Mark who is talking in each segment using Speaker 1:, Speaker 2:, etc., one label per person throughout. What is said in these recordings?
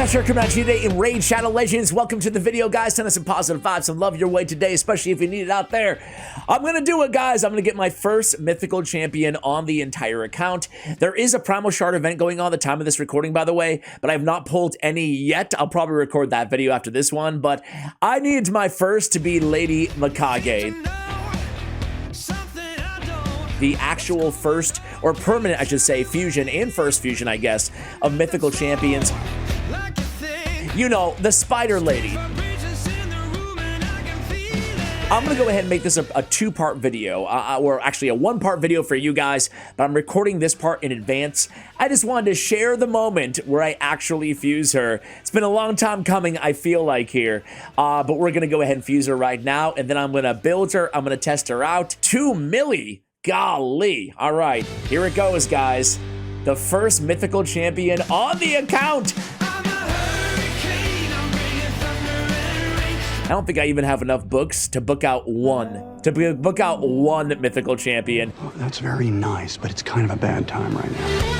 Speaker 1: Sure, coming at you today in Raid Shadow Legends. Welcome to the video, guys. Send us some positive vibes, some love your way today, especially if you need it out there. I'm gonna do it, guys. I'm gonna get my first mythical champion on the entire account. There is a Primal Shard event going on at the time of this recording, by the way, but I have not pulled any yet. I'll probably record that video after this one, but I need my first to be Lady Mikage. The actual first, or permanent, I should say, fusion and first fusion, I guess, of mythical champions. You know, the Spider Lady. I'm gonna go ahead and make this a two-part video, or actually a one-part video for you guys, but I'm recording this part in advance. I just wanted to share the moment where I actually fuse her. It's been a long time coming, I feel like here, but we're gonna go ahead and fuse her right now, and then I'm gonna build her, I'm gonna test her out. 2 milli, golly. All right, here it goes, guys. The first mythical champion on the account. I don't think I even have enough books to book out one. Book out one mythical champion.
Speaker 2: Oh, that's very nice, but it's kind of a bad time right now.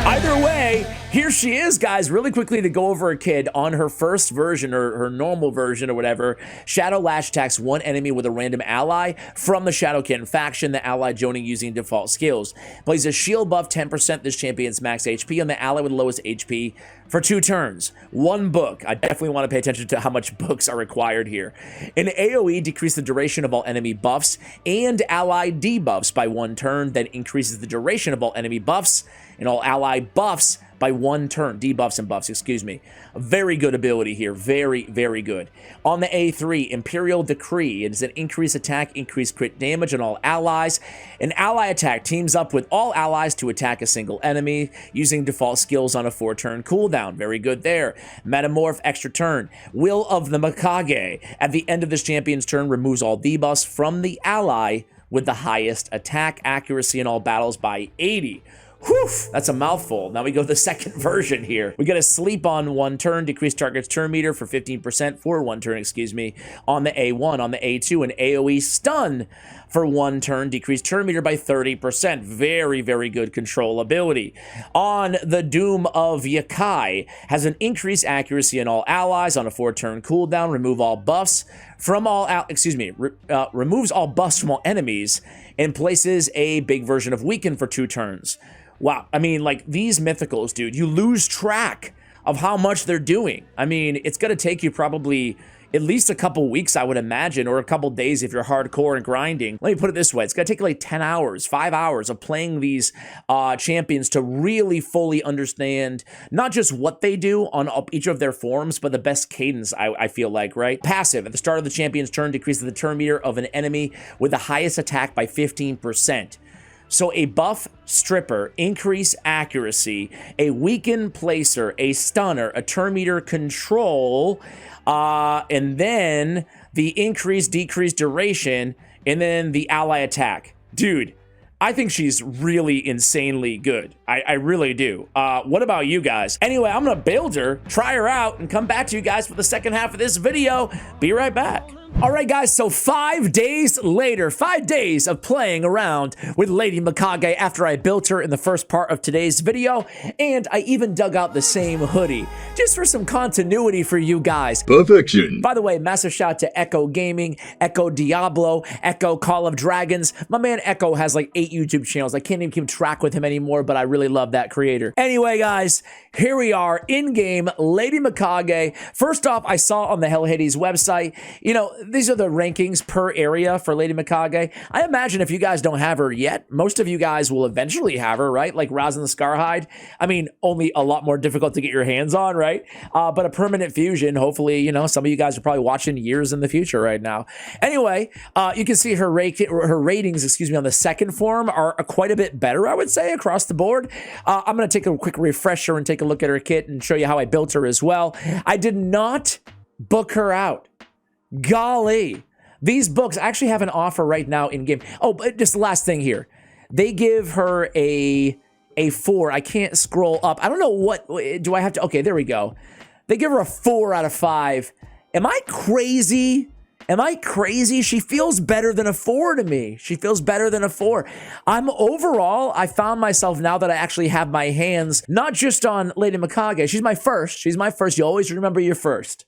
Speaker 1: Either way, here she is, guys. Really quickly to go over a kid on her first version, or her normal version or whatever. Shadow Lash attacks one enemy with a random ally from the Shadowkin faction, the ally joining using default skills. Plays a shield buff 10% this champion's max HP on the ally with lowest HP for 2 turns. 1 book. I definitely want to pay attention to how much books are required here. An AoE decrease the duration of all enemy buffs and ally debuffs by 1 turn, then increases the duration of all enemy buffs and all ally buffs by 1 turn. Debuffs and buffs, excuse me. A very good ability here. Very, very good. On the A3, Imperial Decree. It is an increased attack, increased crit damage on all allies. An ally attack teams up with all allies to attack a single enemy using default skills on a 4-turn cooldown. Very good there. Metamorph, extra turn. Will of the Mikage. At the end of this champion's turn, removes all debuffs from the ally with the highest attack accuracy in all battles by 80. Whew, that's a mouthful. Now we go to the second version here. We get a sleep on 1 turn, decrease target's turn meter for 15% for 1 turn, excuse me, on the A1. On the A2, an AoE stun for 1 turn, decrease turn meter by 30%. Very, very good control ability. On the Doom of Yakai, has an increased accuracy in all allies on a 4-turn cooldown, remove all buffs from all, removes all buffs from all enemies, and places a big version of Weaken for 2 turns. Wow, I mean, like, these mythicals, dude, you lose track of how much they're doing. I mean, it's gonna take you probably at least a couple weeks, I would imagine, or a couple days if you're hardcore and grinding. Let me put it this way, it's gonna take like 10 hours, 5 hours of playing these champions to really fully understand not just what they do on each of their forms, but the best cadence, I feel like, right? Passive, at the start of the champion's turn, decreases the turn meter of an enemy with the highest attack by 15%. So a buff stripper, increase accuracy, a weaken placer, a stunner, a turn meter control, and then the increase, decrease duration, and then the ally attack. Dude, I think she's really insanely good. I really do. What about you guys? Anyway, I'm gonna build her, try her out, and come back to you guys for the second half of this video. Be right back. All right, guys, so 5 days later, 5 days of playing around with Lady Mikage after I built her in the first part of today's video, and I even dug out the same hoodie, just for some continuity for you guys.
Speaker 3: Perfection.
Speaker 1: By the way, massive shout out to Echo Gaming, Echo Diablo, Echo Call of Dragons. My man Echo has like 8 YouTube channels. I can't even keep track with him anymore, but I really love that creator. Anyway, guys, here we are in-game, Lady Mikage. First off, I saw on the Hell Hades website, you know, these are the rankings per area for Lady Mikage. I imagine if you guys don't have her yet, most of you guys will eventually have her, right? Like Rosin the Scarhide. I mean, only a lot more difficult to get your hands on, right? But a permanent fusion, hopefully, you know, some of you guys are probably watching years in the future right now. Anyway, you can see her ratings, excuse me, on the second form are quite a bit better, I would say, across the board. I'm going to take a quick refresher and take a look at her kit and show you how I built her as well. I did not book her out. Golly, these books actually have an offer right now in game. Oh, but just the last thing here. They give her a 4. I can't scroll up. I don't know what, do I have to, okay, there we go. They give her a 4 out of 5. Am I crazy? Am I crazy? She feels better than a 4 to me. She feels better than a 4. Overall, I found myself now that I actually have my hands, not just on Lady Mikage. She's my first. She's my first. You always remember your first.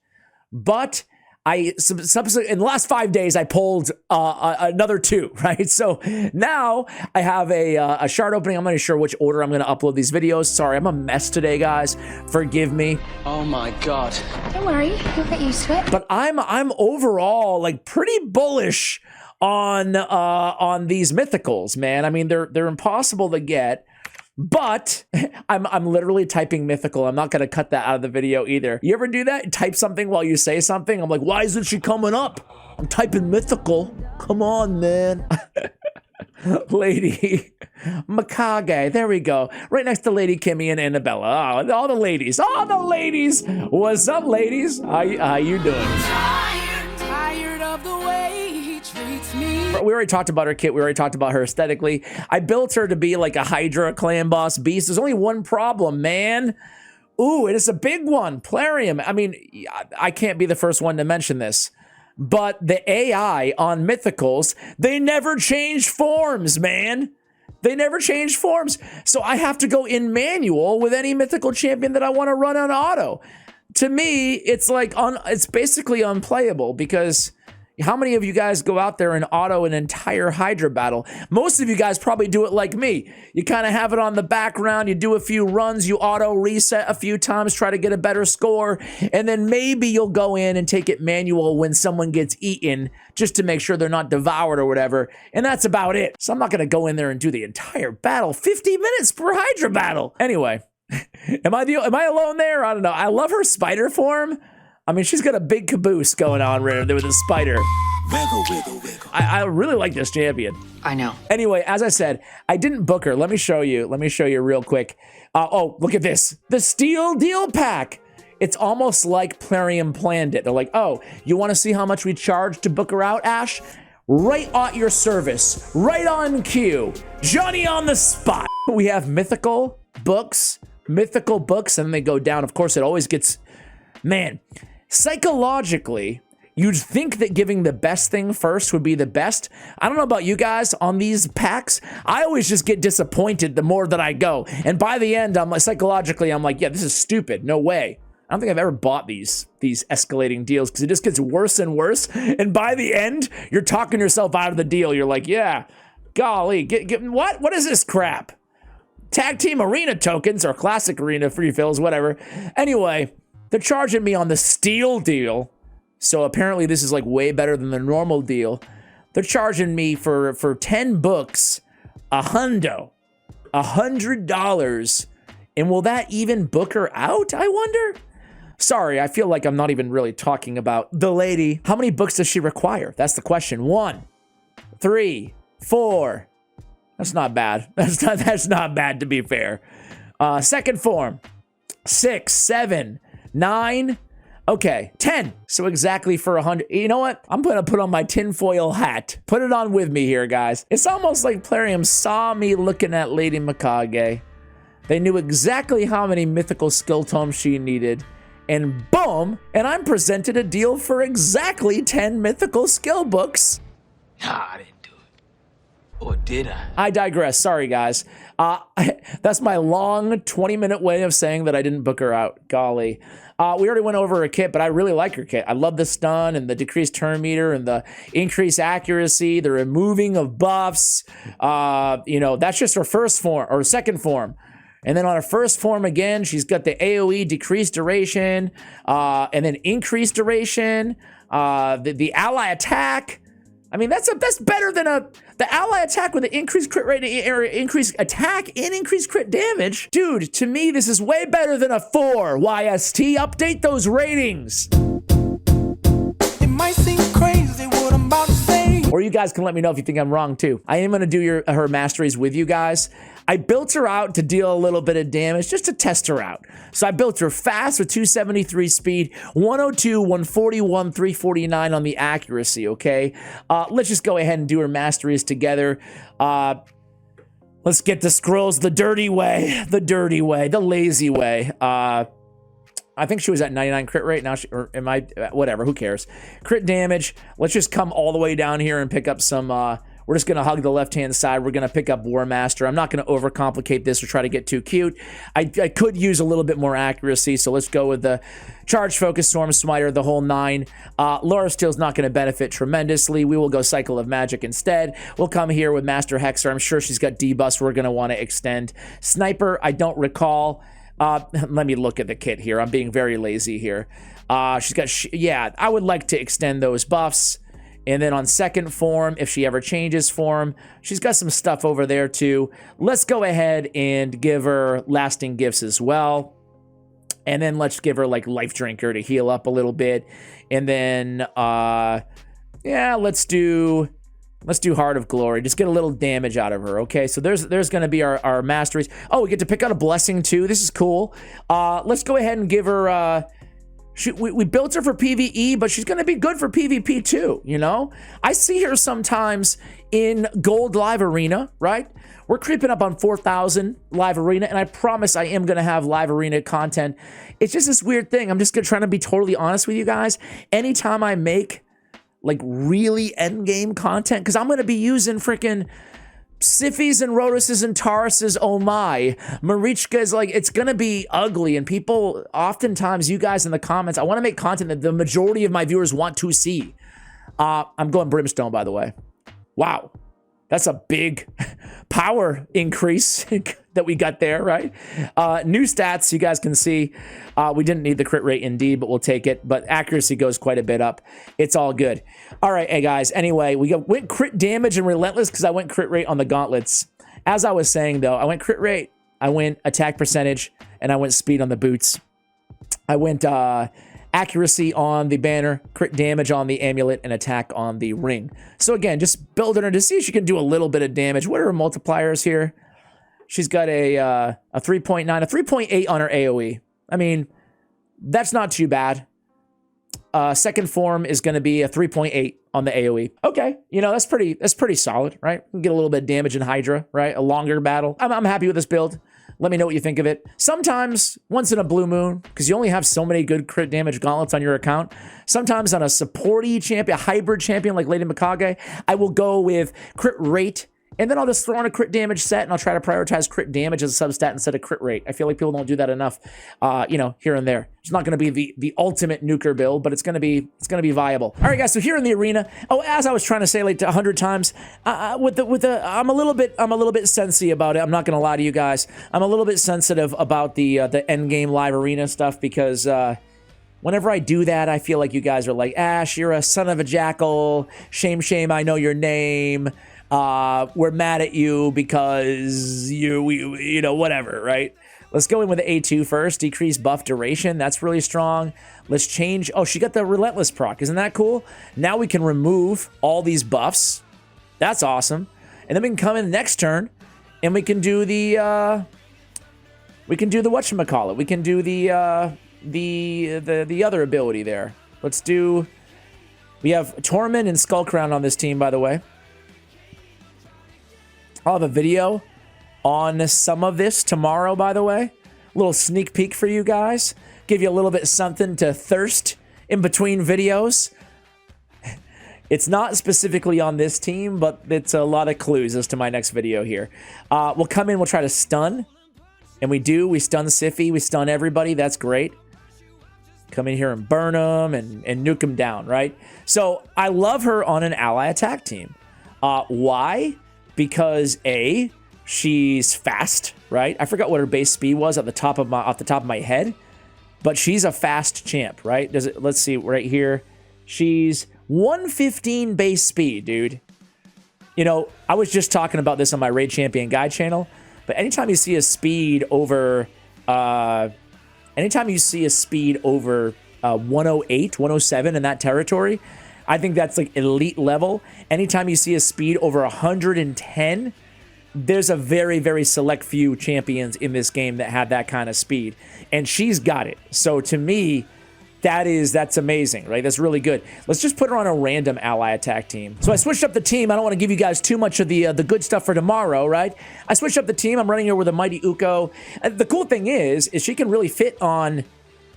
Speaker 1: But in the last 5 days, I pulled another 2, right? So now I have a shard opening. I'm not sure which order I'm going to upload these videos. Sorry, I'm a mess today, guys. Forgive me.
Speaker 3: Oh my God.
Speaker 4: Don't worry, you'll get used to it.
Speaker 1: But I'm overall like pretty bullish on these mythicals, man. I mean, they're impossible to get. But I'm literally typing mythical. I'm not going to cut that out of the video either. You ever do that? Type something while you say something? I'm like, why isn't she coming up? I'm typing mythical. Come on, man. Lady Mikage. There we go. Right next to Lady Kimmy and Annabella. Oh, all the ladies. All the ladies. What's up, ladies? How you doing?
Speaker 5: Tired of the way he treats me.
Speaker 1: We already talked about her kit. We already talked about her aesthetically. I built her to be like a Hydra clan boss beast. There's only one problem, man. Ooh, and it's a big one. Plarium. I mean, I can't be the first one to mention this, but the AI on mythicals, they never change forms, man. They never change forms. So I have to go in manual with any mythical champion that I want to run on auto. To me, it's like it's basically unplayable because how many of you guys go out there and auto an entire Hydra battle? Most of you guys probably do it like me. You kind of have it on the background, you do a few runs, you auto reset a few times, try to get a better score, and then maybe you'll go in and take it manual when someone gets eaten just to make sure they're not devoured or whatever, and that's about it. So I'm not gonna go in there and do the entire battle, 50 minutes per Hydra battle. Anyway, am I alone there? I don't know. I love her spider form. I mean, she's got a big caboose going on right there with a spider.
Speaker 5: Wiggle, wiggle, wiggle.
Speaker 1: I really like this champion.
Speaker 3: I know.
Speaker 1: Anyway, as I said, I didn't book her. Let me show you. Let me show you real quick. Oh, look at this. The Steel Deal Pack. It's almost like Plarium planned it. They're like, oh, you want to see how much we charge to book her out, Ash? Right at your service. Right on cue. Johnny on the spot. We have mythical books, and then they go down. Of course, it always gets... Man, psychologically, you'd think that giving the best thing first would be the best. I don't know about you guys on these packs. I always just get disappointed the more that I go. And by the end, I'm like, psychologically, I'm like, yeah, this is stupid. No way. I don't think I've ever bought these escalating deals because it just gets worse and worse. And by the end, you're talking yourself out of the deal. You're like, yeah, golly, what? What is this crap? Tag team arena tokens or classic arena free fills, whatever. Anyway, they're charging me on the Steel Deal. So apparently this is like way better than the normal deal. They're charging me for 10 books, $100. And will that even book her out, I wonder? Sorry, I feel like I'm not even really talking about the lady. How many books does she require? That's the question. 1, 3, 4. That's not bad. That's not bad, to be fair. Second form, 6, 7, 9, okay, 10. So exactly for 100. You know what? I'm gonna put on my tinfoil hat. Put it on with me here, guys. It's almost like Plarium saw me looking at Lady Mikage. They knew exactly how many mythical skill tomes she needed. And boom, and I'm presented a deal for exactly 10 mythical skill books.
Speaker 3: Nah, I didn't do it. Or did I?
Speaker 1: I digress. Sorry, guys. That's my long 20-minute way of saying that I didn't book her out. Golly. We already went over her kit, but I really like her kit. I love the stun and the decreased turn meter and the increased accuracy, the removing of buffs. You know, that's just her first form or second form. And then on her first form again, she's got the AoE decreased duration, and then increased duration, the ally attack. I mean, that's better than the ally attack with the increased crit rate, or increased attack and increased crit damage. Dude, to me, this is way better than a 4. YST, update those ratings.
Speaker 5: It might seem crazy what I'm about to say.
Speaker 1: Or you guys can let me know if you think I'm wrong too. I am gonna do her masteries with you guys. I built her out to deal a little bit of damage just to test her out. So I built her fast with 273 speed, 102, 141, 349 on the accuracy, okay? Let's just go ahead and do her masteries together. Let's get the scrolls the dirty way, the lazy way. I think she was at 99 crit rate. Now or am I, whatever, who cares? Crit damage. Let's just come all the way down here and pick up some, we're just going to hug the left-hand side. We're going to pick up War Master. I'm not going to overcomplicate this or try to get too cute. I could use a little bit more accuracy, so let's go with the Charge, Focus, Storm, Smiter, the whole 9. Laura Steel's not going to benefit tremendously. We will go Cycle of Magic instead. We'll come here with Master Hexer. I'm sure she's got debuffs we're going to want to extend. Sniper, I don't recall. Let me look at the kit here. I'm being very lazy here. She's got, yeah, I would like to extend those buffs. And then on second form, if she ever changes form, she's got some stuff over there too. Let's go ahead and give her lasting gifts as well. And then let's give her like Life Drinker to heal up a little bit. And then, yeah, let's do Heart of Glory. Just get a little damage out of her, okay? So there's going to be our masteries. Oh, we get to pick out a blessing too. This is cool. Let's go ahead and give her... we built her for PvE, but she's going to be good for PvP too, you know? I see her sometimes in Gold Live Arena, right? We're creeping up on 4,000 Live Arena, and I promise I am going to have Live Arena content. It's just this weird thing. I'm just trying to be totally honest with you guys. Anytime I make, like, really endgame content, because I'm going to be using freaking... Siffies and Rhoduses and Tauruses, oh my. Marichka is like, it's gonna be ugly, and people, oftentimes, you guys in the comments, I want to make content that the majority of my viewers want to see. I'm going Brimstone, by the way. Wow. That's a big power increase that we got there, right? New stats, you guys can see. We didn't need the crit rate indeed, but we'll take it. But accuracy goes quite a bit up. It's all good. All right, hey guys. Anyway, we went crit damage and relentless because I went crit rate on the gauntlets. As I was saying, though, I went crit rate, I went attack percentage, and I went speed on the boots. I went accuracy on the banner, crit damage on the amulet, and attack on the ring. So again, just building her to see if she can do a little bit of damage. What are her multipliers here? She's got a 3.9, a 3.8 on her AoE. I mean, that's not too bad. Second form is going to be a 3.8 on the AoE. Okay, you know, that's pretty solid, right? We can get a little bit of damage in Hydra, right? A longer battle. I'm happy with this build. Let me know what you think of it. Sometimes, once in a blue moon, because you only have so many good crit damage gauntlets on your account, sometimes on a supporty champion, a hybrid champion like Lady Mikage, I will go with crit rate, and then I'll just throw on a crit damage set, and I'll try to prioritize crit damage as a substat instead of crit rate. I feel like people don't do that enough, you know, here and there. It's not going to be the ultimate nuker build, but it's going to be viable. All right, guys. So here in the arena, as I was trying to say like 100 times, I'm a little bit sensy about it. I'm not going to lie to you guys. I'm a little bit sensitive about the end game live arena stuff because whenever I do that, I feel like you guys are like, Ash, you're a son of a jackal. Shame, shame. I know your name. We're mad at you because you know, whatever, right? Let's go in with the A2 first. Decrease buff duration. That's really strong. Let's change. Oh, she got the relentless proc. Isn't that cool? Now we can remove all these buffs. That's awesome. And then we can come in next turn and we can do the whatchamacallit. We can do the other ability there. Let's do, we have Torment and Skullcrown on this team, by the way. I'll have a video on some of this tomorrow, by the way. A little sneak peek for you guys. Give you a little bit something to thirst in between videos. It's not specifically on this team, but it's a lot of clues as to my next video here. We'll come in, we'll try to stun. And we do. We stun Siffy. We stun everybody. That's great. Come in here and burn them and nuke them down, right? So I love her on an ally attack team. Why? Because A, she's fast, right? I forgot what her base speed was off the top of my head, but she's a fast champ, right? Let's see right here. She's 115 base speed, dude. You know, I was just talking about this on my Raid Champion Guide channel, but anytime you see a speed over 108, 107 in that territory, I think that's like elite level. Anytime you see a speed over 110, there's a very, very select few champions in this game that have that kind of speed. And she's got it. So to me, that's amazing, right? That's really good. Let's just put her on a random ally attack team. So I switched up the team. I don't want to give you guys too much of the good stuff for tomorrow, right? I switched up the team. I'm running her with a Mighty Uko. The cool thing is she can really fit on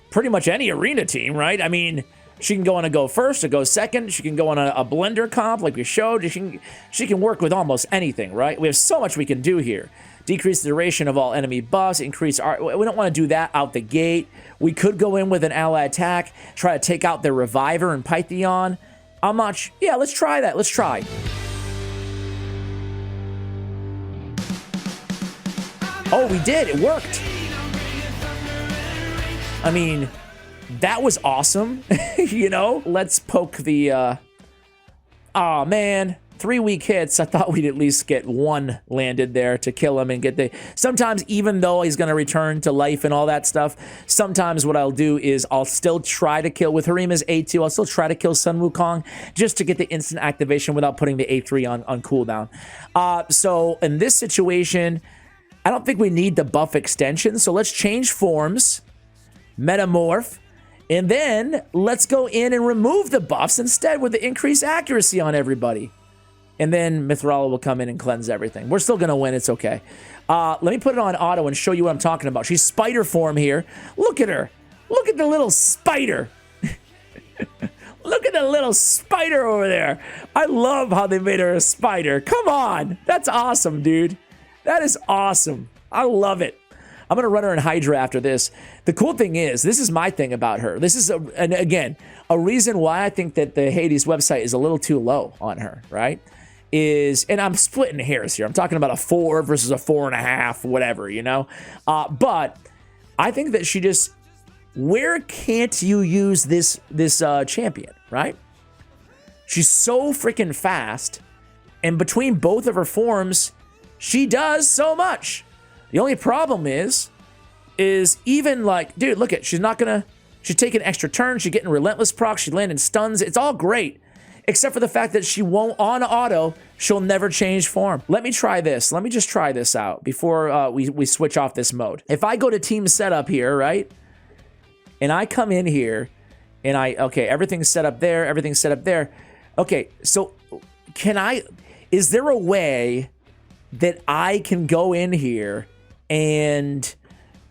Speaker 1: pretty much any arena team, right? I mean, she can go on a go first, a go second. She can go on a blender comp like we showed. She can work with almost anything, right? We have so much we can do here. Decrease the duration of all enemy buffs, increase our... We don't want to do that out the gate. We could go in with an ally attack, try to take out their Reviver and Pythion. I'm not... Yeah, let's try that. Let's try. Oh, we did. It worked. I mean, that was awesome. You know? Let's poke the... Aw, man. 3 weak hits. I thought we'd at least get one landed there to kill him and get the... Sometimes, even though he's going to return to life and all that stuff, sometimes what I'll do is I'll still try to kill... With Harima's A2, I'll still try to kill Sun Wukong just to get the instant activation without putting the A3 on cooldown. So, in this situation, I don't think we need the buff extension, so let's change forms, Metamorph, and then let's go in and remove the buffs instead with the increased accuracy on everybody. And then Mithrala will come in and cleanse everything. We're still going to win. It's okay. Let me put it on auto and show you what I'm talking about. She's spider form here. Look at her. Look at the little spider. Look at the little spider over there. I love how they made her a spider. Come on. That's awesome, dude. That is awesome. I love it. I'm going to run her in Hydra after this. The cool thing is, this is my thing about her. This is, and again, a reason why I think that the Hades website is a little too low on her, right? Is, and I'm splitting hairs here. I'm talking about a 4 versus a 4.5, whatever, you know? But I think that she just, where can't you use this champion, right? She's so freaking fast, and between both of her forms, she does so much. The only problem is even like, dude, look at, she's taking extra turns, she's getting relentless procs, she's landing stuns, it's all great. Except for the fact that she won't, on auto, she'll never change form. Let me try this. Let me just try this out before we switch off this mode. If I go to team setup here, right? And I come in here, and okay, everything's set up there, everything's set up there. Okay, so is there a way that I can go in here and,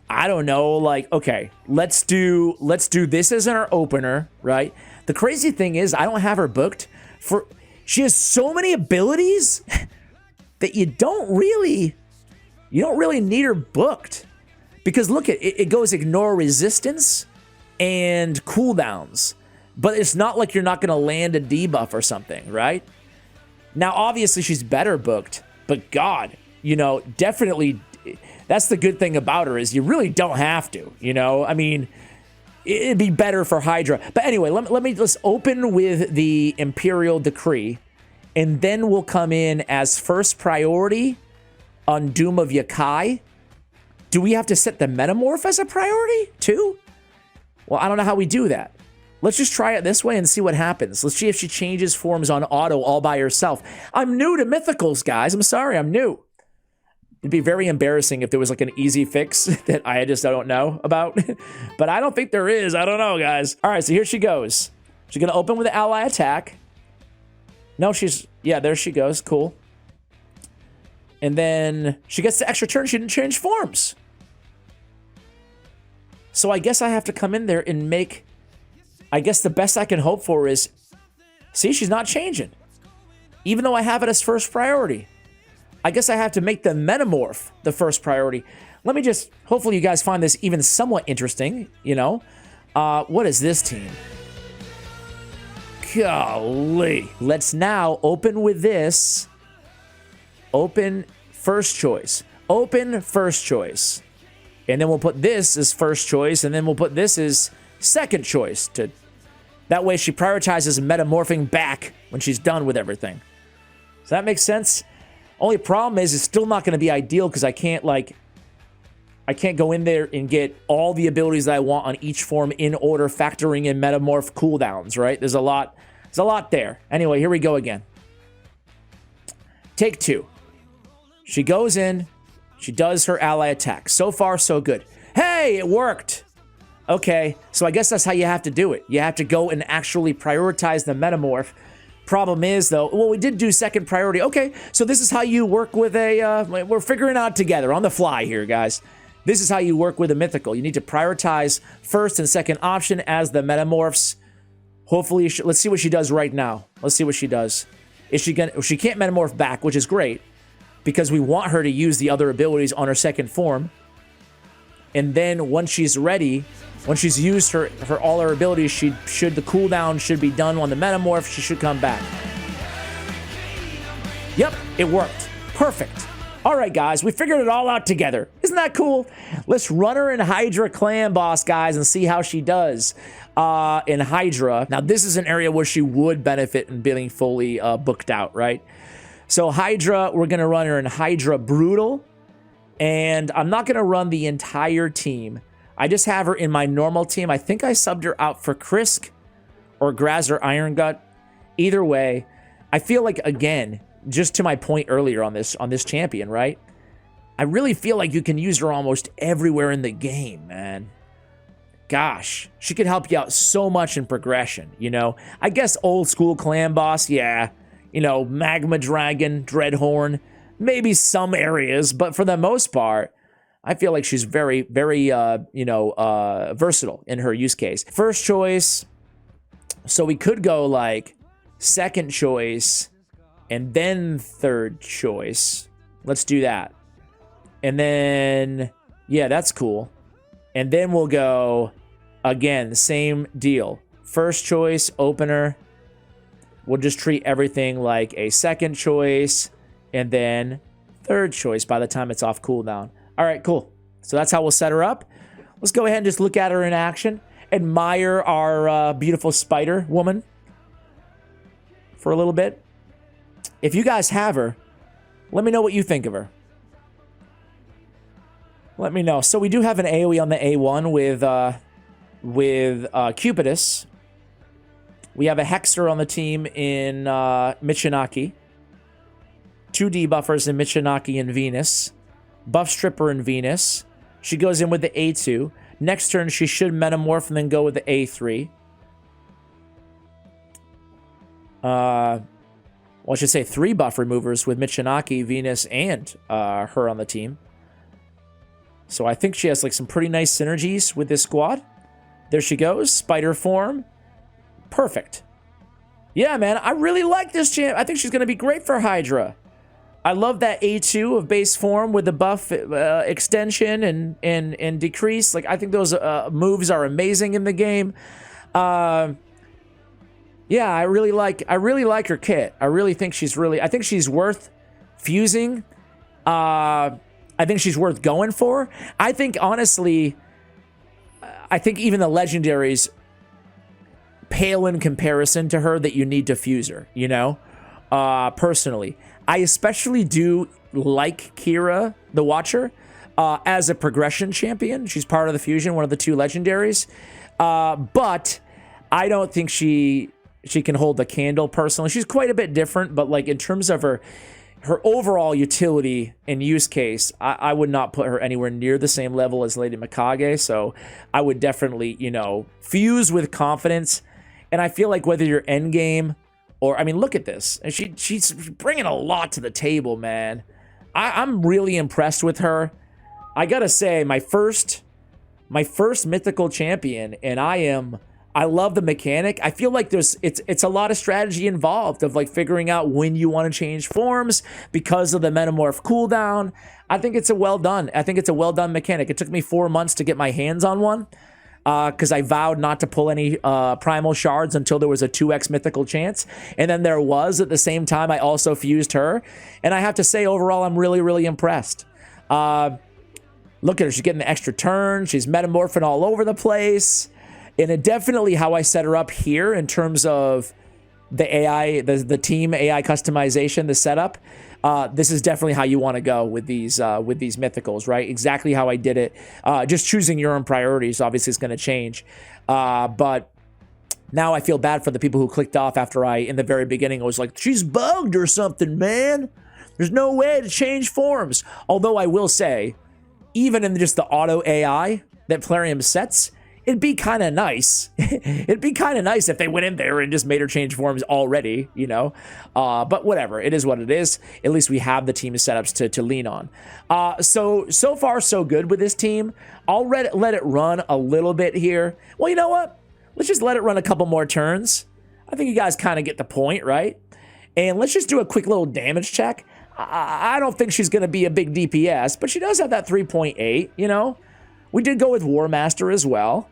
Speaker 1: I don't know, like, okay, let's do this as our opener, right? The crazy thing is, I don't have her booked for... She has so many abilities that you don't really need her booked. Because look, it goes ignore resistance and cooldowns. But it's not like you're not going to land a debuff or something, right? Now, obviously, she's better booked. But God, you know, definitely... That's the good thing about her is you really don't have to, you know? I mean... It'd be better for Hydra. But anyway, let's open with the Imperial Decree, and then we'll come in as first priority on Doom of Yakai. Do we have to set the Metamorph as a priority too? Well, I don't know how we do that. Let's just try it this way and see what happens. Let's see if she changes forms on auto all by herself. I'm new to Mythicals, guys. I'm sorry, I'm new. It'd be very embarrassing if there was like an easy fix that I don't know about. But I don't think there is. I don't know, guys. All right, so here she goes. She's going to open with an ally attack. No, yeah, there she goes. Cool. And then she gets the extra turn. She didn't change forms. So I guess I have to come in there and make... I guess the best I can hope for is... See, she's not changing. Even though I have it as first priority. I guess I have to make the Metamorph the first priority. Let me just... Hopefully you guys find this even somewhat interesting, you know? What is this team? Golly. Let's now open with this. Open first choice. Open first choice. And then we'll put this as first choice, and then we'll put this as second choice. That way she prioritizes metamorphing back when she's done with everything. Does that make sense? Only problem is it's still not going to be ideal because I can't go in there and get all the abilities that I want on each form in order, factoring in metamorph cooldowns, right? There's a lot there. Anyway, here we go again. Take 2. She goes in, she does her ally attack. So far, so good. Hey, it worked! Okay, so I guess that's how you have to do it. You have to go and actually prioritize the metamorph. Problem is, though, well, we did do second priority. Okay, so this is how you work with a, we're figuring out together on the fly here, guys. This is how you work with a mythical. You need to prioritize first and second option as the metamorphs. Hopefully, let's see what she does right now. Let's see what she does. Is she gonna? She can't metamorph back, which is great, because we want her to use the other abilities on her second form. And then once she's ready, once she's used her all her abilities, the cooldown should be done on the metamorph. She should come back. Yep, it worked. Perfect. All right, guys, we figured it all out together. Isn't that cool? Let's run her in Hydra Clan Boss, guys, and see how she does in Hydra. Now, this is an area where she would benefit in being fully booked out, right? So Hydra, we're going to run her in Hydra Brutal, and I'm not going to run the entire team. I just have her in my normal team. I think I subbed her out for Krisk or Graz or Iron Gut. Either way, I feel like, again, just to my point earlier on this champion, right? I really feel like you can use her almost everywhere in the game, man. Gosh, she could help you out so much in progression, you know? I guess old school clan boss, yeah. You know, Magma Dragon, Dreadhorn, maybe some areas, but for the most part, I feel like she's very, very, versatile in her use case. First choice, so we could go like second choice, and then third choice. Let's do that. And then, yeah, that's cool. And then we'll go, again, the same deal. First choice, opener. We'll just treat everything like a second choice, and then third choice by the time it's off cooldown. All right, cool. So that's how we'll set her up. Let's go ahead and just look at her in action. Admire our beautiful spider woman for a little bit. If you guys have her, let me know what you think of her. Let me know. So we do have an AoE on the A1 with Cupidus. We have a Hexer on the team in Michinaki. 2 debuffers in Michinaki and Venus. Buff Stripper in Venus. She goes in with the A2. Next turn, she should metamorph and then go with the A3. Well, I should say 3 buff removers with Michinaki, Venus, and her on the team. So I think she has like some pretty nice synergies with this squad. There she goes, spider form. Perfect. Yeah, man, I really like this champ. I think she's going to be great for Hydra. I love that A2 of base form with the buff extension and decrease. Like, I think those moves are amazing in the game. Yeah, I really like her kit. I really think I think she's worth fusing. I think she's worth going for. I think, honestly, I think even the legendaries pale in comparison to her that you need to fuse her, you know? Personally. I especially do like Kira, the Watcher, as a progression champion. She's part of the fusion, one of the 2 legendaries. But I don't think she can hold the candle personally. She's quite a bit different, but like in terms of her overall utility and use case, I would not put her anywhere near the same level as Lady Mikage. So I would definitely, you know, fuse with confidence. And I feel like whether you're endgame or, I mean, look at this. And she's bringing a lot to the table, man. I'm really impressed with her. I gotta say, my first mythical champion, and I love the mechanic. I feel like it's a lot of strategy involved of like figuring out when you want to change forms because of the metamorph cooldown. I think it's a well done mechanic. It took me 4 months to get my hands on one because I vowed not to pull any primal shards until there was a 2x mythical chance. And then there was at the same time. I also fused her. And I have to say, overall, I'm really, really impressed. Look at her. She's getting the extra turn. She's metamorphing all over the place. And it definitely how I set her up here in terms of the AI, the team AI customization, the setup. This is definitely how you want to go with these mythicals, right? Exactly how I did it. Just choosing your own priorities obviously is going to change. But now I feel bad for the people who clicked off after in the very beginning, I was like, she's bugged or something, man. There's no way to change forms. Although I will say, even in just the auto AI that Plarium sets, it'd be kind of nice. It'd be kind of nice if they went in there and just made her change forms already, you know? But whatever, it is what it is. At least we have the team setups to lean on. So far, so good with this team. I'll let it run a little bit here. Well, you know what? Let's just let it run a couple more turns. I think you guys kind of get the point, right? And let's just do a quick little damage check. I don't think she's going to be a big DPS, but she does have that 3.8, you know? We did go with War Master as well.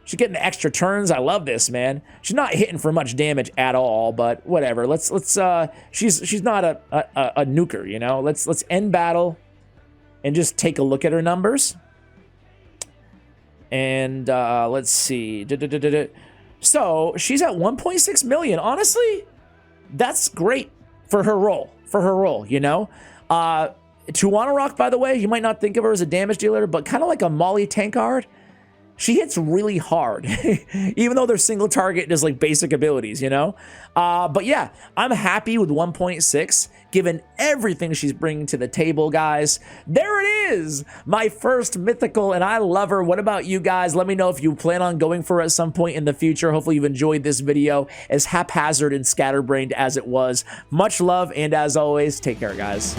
Speaker 1: She's getting the extra turns. I love this, man. She's not hitting for much damage at all, but whatever. She's not a nuker, you know? Let's end battle and just take a look at her numbers. And let's see. So she's at 1.6 million. Honestly, that's great for her role. You know? Tuana Rock, by the way, you might not think of her as a damage dealer, but kind of like a Molly Tankard. She hits really hard, even though they're single target, just like basic abilities, you know? But yeah, I'm happy with 1.6, given everything she's bringing to the table, guys. There it is, my first mythical, and I love her. What about you guys? Let me know if you plan on going for her at some point in the future. Hopefully you've enjoyed this video, as haphazard and scatterbrained as it was. Much love, and as always, take care, guys.